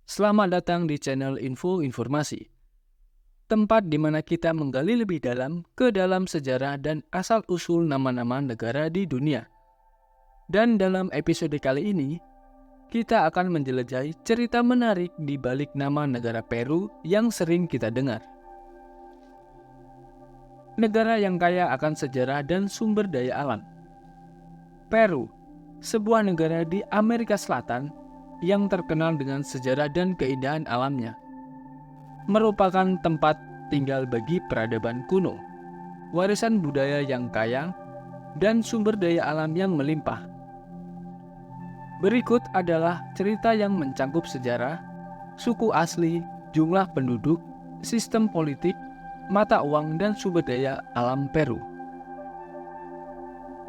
Selamat datang di channel Info Informasi, tempat di mana kita menggali lebih dalam ke dalam sejarah dan asal-usul nama-nama negara di dunia. Dan dalam episode kali ini, kita akan menjelajahi cerita menarik di balik nama negara Peru yang sering kita dengar. Negara yang kaya akan sejarah dan sumber daya alam. Peru, sebuah negara di Amerika Selatan yang terkenal dengan sejarah dan keindahan alamnya, merupakan tempat tinggal bagi peradaban kuno, warisan budaya yang kaya, dan sumber daya alam yang melimpah. Berikut adalah cerita yang mencangkup sejarah, suku asli, jumlah penduduk, sistem politik, mata uang, dan sumber daya alam Peru.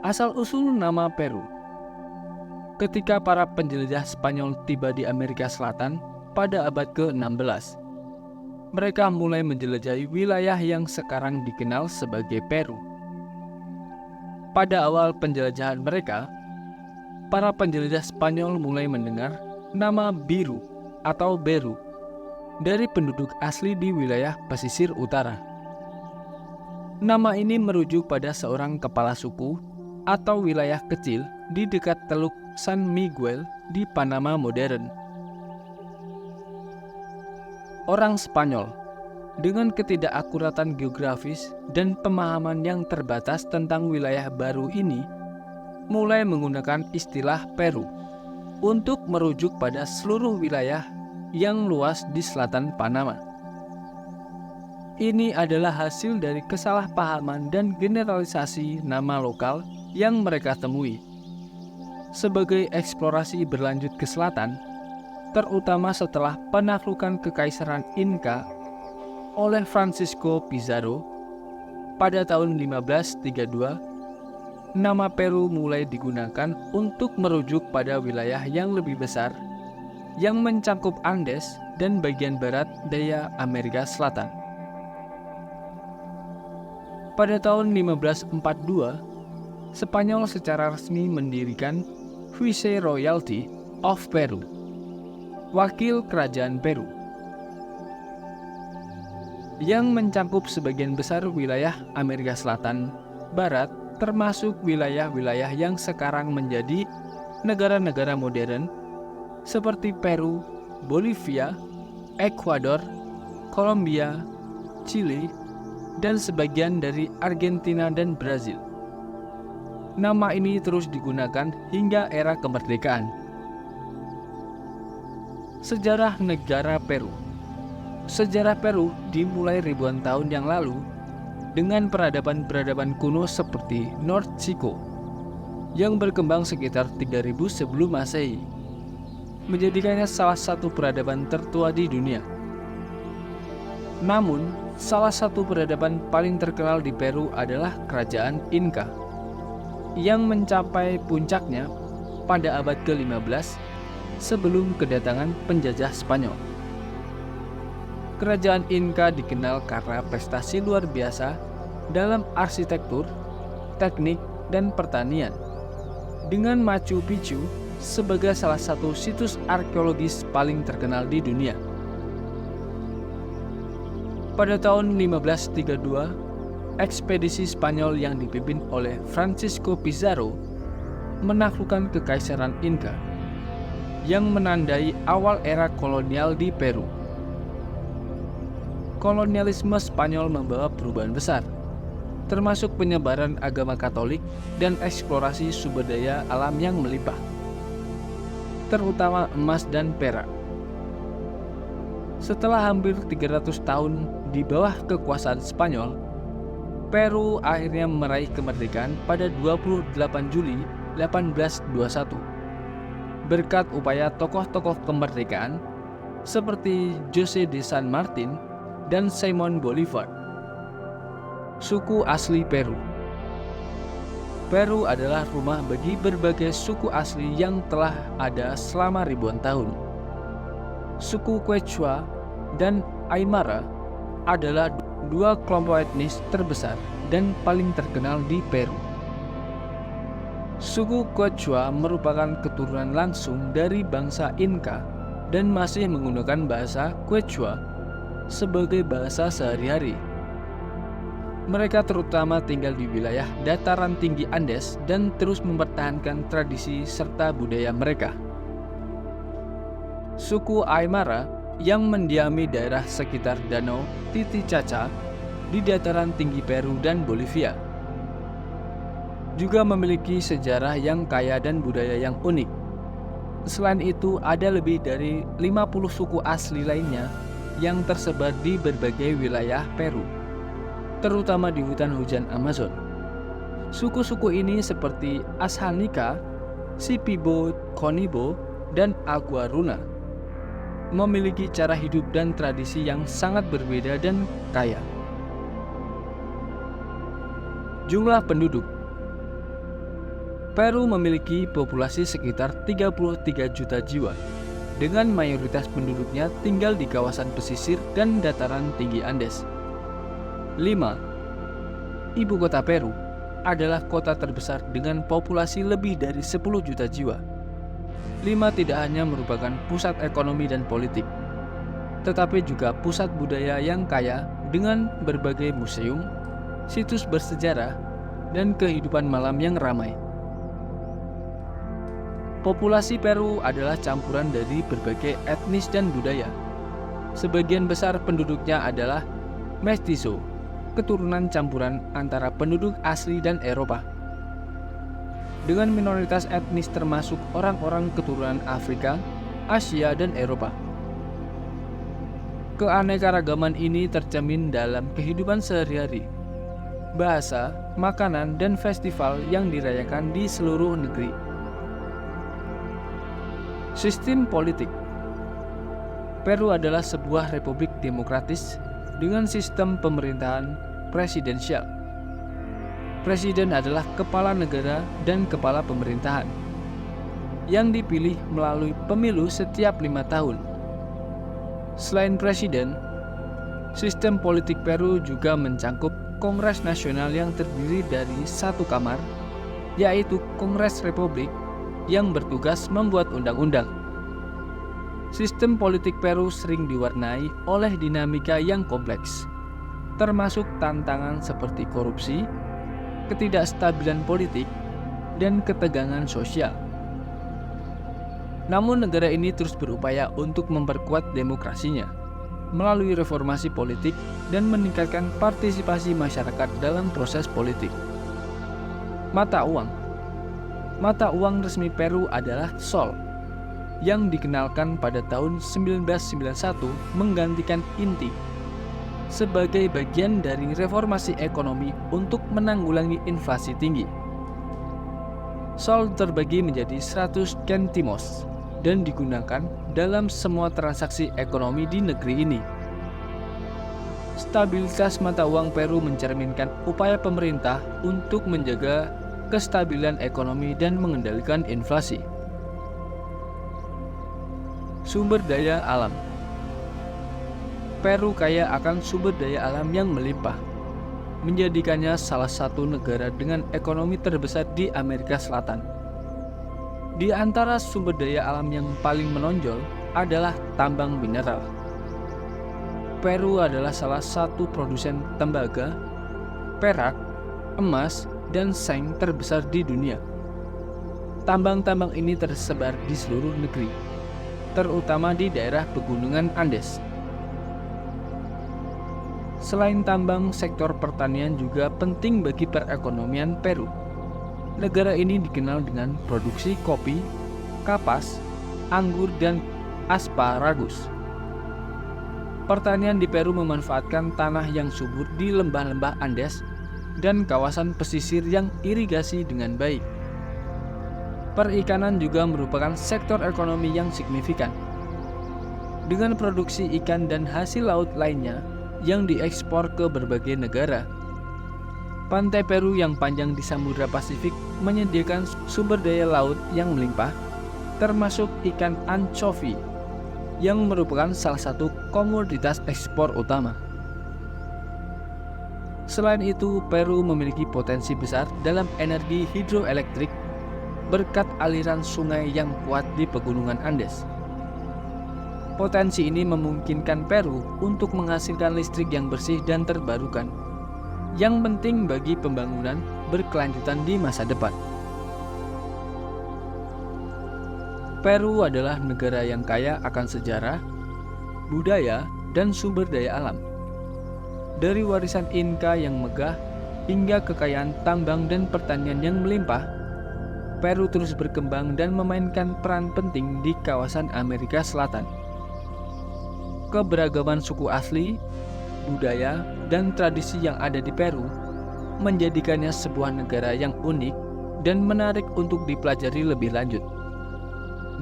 Asal-usul nama Peru. Ketika para penjelajah Spanyol tiba di Amerika Selatan pada abad ke-16, mereka mulai menjelajahi wilayah yang sekarang dikenal sebagai Peru. Pada awal penjelajahan mereka, para penjelajah Spanyol mulai mendengar nama Biru atau Beru dari penduduk asli di wilayah pesisir utara. Nama ini merujuk pada seorang kepala suku atau wilayah kecil di dekat Teluk San Miguel di Panama modern. Orang Spanyol dengan ketidakakuratan geografis dan pemahaman yang terbatas tentang wilayah baru ini mulai menggunakan istilah Peru untuk merujuk pada seluruh wilayah yang luas di selatan Panama. Ini adalah hasil dari kesalahpahaman dan generalisasi nama lokal yang mereka temui. Sebagai eksplorasi berlanjut ke selatan, terutama setelah penaklukan Kekaisaran Inca oleh Francisco Pizarro pada tahun 1532, nama Peru mulai digunakan untuk merujuk pada wilayah yang lebih besar yang mencakup Andes dan bagian barat daya Amerika Selatan. Pada tahun 1542, Spanyol secara resmi mendirikan Viceroyalty of Peru, wakil kerajaan Peru, yang mencakup sebagian besar wilayah Amerika Selatan Barat, termasuk wilayah-wilayah yang sekarang menjadi negara-negara modern seperti Peru, Bolivia, Ekuador, Kolombia, Chili, dan sebagian dari Argentina dan Brazil. Nama ini terus digunakan hingga era kemerdekaan. Sejarah negara Peru. Sejarah Peru dimulai ribuan tahun yang lalu dengan peradaban-peradaban kuno seperti North Chico yang berkembang sekitar 3000 sebelum Masehi, menjadikannya salah satu peradaban tertua di dunia. Namun, salah satu peradaban paling terkenal di Peru adalah Kerajaan Inca, yang mencapai puncaknya pada abad ke-15 sebelum kedatangan penjajah Spanyol. Kerajaan Inca dikenal karena prestasi luar biasa dalam arsitektur, teknik, dan pertanian, dengan Machu Picchu sebagai salah satu situs arkeologis paling terkenal di dunia. Pada tahun 1532, ekspedisi Spanyol yang dipimpin oleh Francisco Pizarro menaklukkan Kekaisaran Inca, yang menandai awal era kolonial di Peru. Kolonialisme Spanyol membawa perubahan besar, termasuk penyebaran agama Katolik dan eksplorasi sumber daya alam yang melimpah, terutama emas dan perak. Setelah hampir 300 tahun di bawah kekuasaan Spanyol, Peru akhirnya meraih kemerdekaan pada 28 Juli 1821 berkat upaya tokoh-tokoh kemerdekaan seperti José de San Martín dan Simón Bolívar. Suku asli Peru. Peru adalah rumah bagi berbagai suku asli yang telah ada selama ribuan tahun. Suku Quechua dan Aymara adalah dua kelompok etnis terbesar dan paling terkenal di Peru. Suku Quechua merupakan keturunan langsung dari bangsa Inca dan masih menggunakan bahasa Quechua sebagai bahasa sehari-hari. Mereka terutama tinggal di wilayah dataran tinggi Andes dan terus mempertahankan tradisi serta budaya mereka. Suku Aymara yang mendiami daerah sekitar Danau Titicaca di dataran tinggi Peru dan Bolivia juga memiliki sejarah yang kaya dan budaya yang unik. Selain itu, ada lebih dari 50 suku asli lainnya yang tersebar di berbagai wilayah Peru, terutama di hutan hujan Amazon. Suku-suku ini seperti Ashanika, Shipibo, Conibo, dan Aguaruna memiliki cara hidup dan tradisi yang sangat berbeda dan kaya. Jumlah penduduk Peru memiliki populasi sekitar 33 juta jiwa, dengan mayoritas penduduknya tinggal di kawasan pesisir dan dataran tinggi Andes. 5. Ibu kota Peru adalah kota terbesar dengan populasi lebih dari 10 juta jiwa. 5 tidak hanya merupakan pusat ekonomi dan politik, tetapi juga pusat budaya yang kaya dengan berbagai museum, situs bersejarah, dan kehidupan malam yang ramai. Populasi Peru adalah campuran dari berbagai etnis dan budaya. Sebagian besar penduduknya adalah mestizo, keturunan campuran antara penduduk asli dan Eropa, dengan minoritas etnis termasuk orang-orang keturunan Afrika, Asia, dan Eropa. Keanekaragaman ini tercermin dalam kehidupan sehari-hari, bahasa, makanan, dan festival yang dirayakan di seluruh negeri. Sistem politik Peru adalah sebuah republik demokratis dengan sistem pemerintahan presidensial. Presiden adalah kepala negara dan kepala pemerintahan yang dipilih melalui pemilu setiap 5 tahun. Selain presiden, sistem politik Peru juga mencangkup Kongres Nasional yang terdiri dari satu kamar, yaitu Kongres Republik, yang bertugas membuat undang-undang. Sistem politik Peru sering diwarnai oleh dinamika yang kompleks, termasuk tantangan seperti korupsi, ketidakstabilan politik, dan ketegangan sosial. Namun negara ini terus berupaya untuk memperkuat demokrasinya melalui reformasi politik dan meningkatkan partisipasi masyarakat dalam proses politik. Mata uang resmi Peru adalah sol, yang dikenalkan pada tahun 1991 menggantikan inti sebagai bagian dari reformasi ekonomi untuk menanggulangi inflasi tinggi. Sol terbagi menjadi 100 centimos dan digunakan dalam semua transaksi ekonomi di negeri ini. Stabilitas mata uang Peru mencerminkan upaya pemerintah untuk menjaga kestabilan ekonomi dan mengendalikan inflasi. Sumber daya alam Peru kaya akan sumber daya alam yang melimpah, menjadikannya salah satu negara dengan ekonomi terbesar di Amerika Selatan. Di antara sumber daya alam yang paling menonjol adalah tambang mineral. Peru adalah salah satu produsen tembaga, perak, emas, dan seng terbesar di dunia. Tambang-tambang ini tersebar di seluruh negeri, terutama di daerah pegunungan Andes. Selain tambang, sektor pertanian juga penting bagi perekonomian Peru. Negara ini dikenal dengan produksi kopi, kapas, anggur, dan asparagus. Pertanian di Peru memanfaatkan tanah yang subur di lembah-lembah Andes dan kawasan pesisir yang irigasi dengan baik. Perikanan juga merupakan sektor ekonomi yang signifikan, dengan produksi ikan dan hasil laut lainnya yang diekspor ke berbagai negara. Pantai Peru yang panjang di Samudra Pasifik menyediakan sumber daya laut yang melimpah, termasuk ikan ancovi, yang merupakan salah satu komoditas ekspor utama. Selain itu, Peru memiliki potensi besar dalam energi hidroelektrik berkat aliran sungai yang kuat di pegunungan Andes. Potensi ini memungkinkan Peru untuk menghasilkan listrik yang bersih dan terbarukan, yang penting bagi pembangunan berkelanjutan di masa depan. Peru adalah negara yang kaya akan sejarah, budaya, dan sumber daya alam. Dari warisan Inka yang megah hingga kekayaan tambang dan pertanian yang melimpah, Peru terus berkembang dan memainkan peran penting di kawasan Amerika Selatan. Keberagaman suku asli, budaya, dan tradisi yang ada di Peru menjadikannya sebuah negara yang unik dan menarik untuk dipelajari lebih lanjut.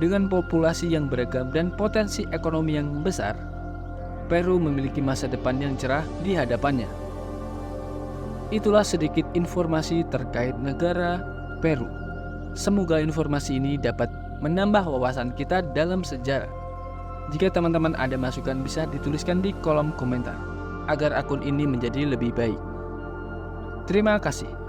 Dengan populasi yang beragam dan potensi ekonomi yang besar, Peru memiliki masa depan yang cerah di hadapannya. Itulah sedikit informasi terkait negara Peru. Semoga informasi ini dapat menambah wawasan kita dalam sejarah. Jika teman-teman ada masukan bisa dituliskan di kolom komentar agar akun ini menjadi lebih baik. Terima kasih.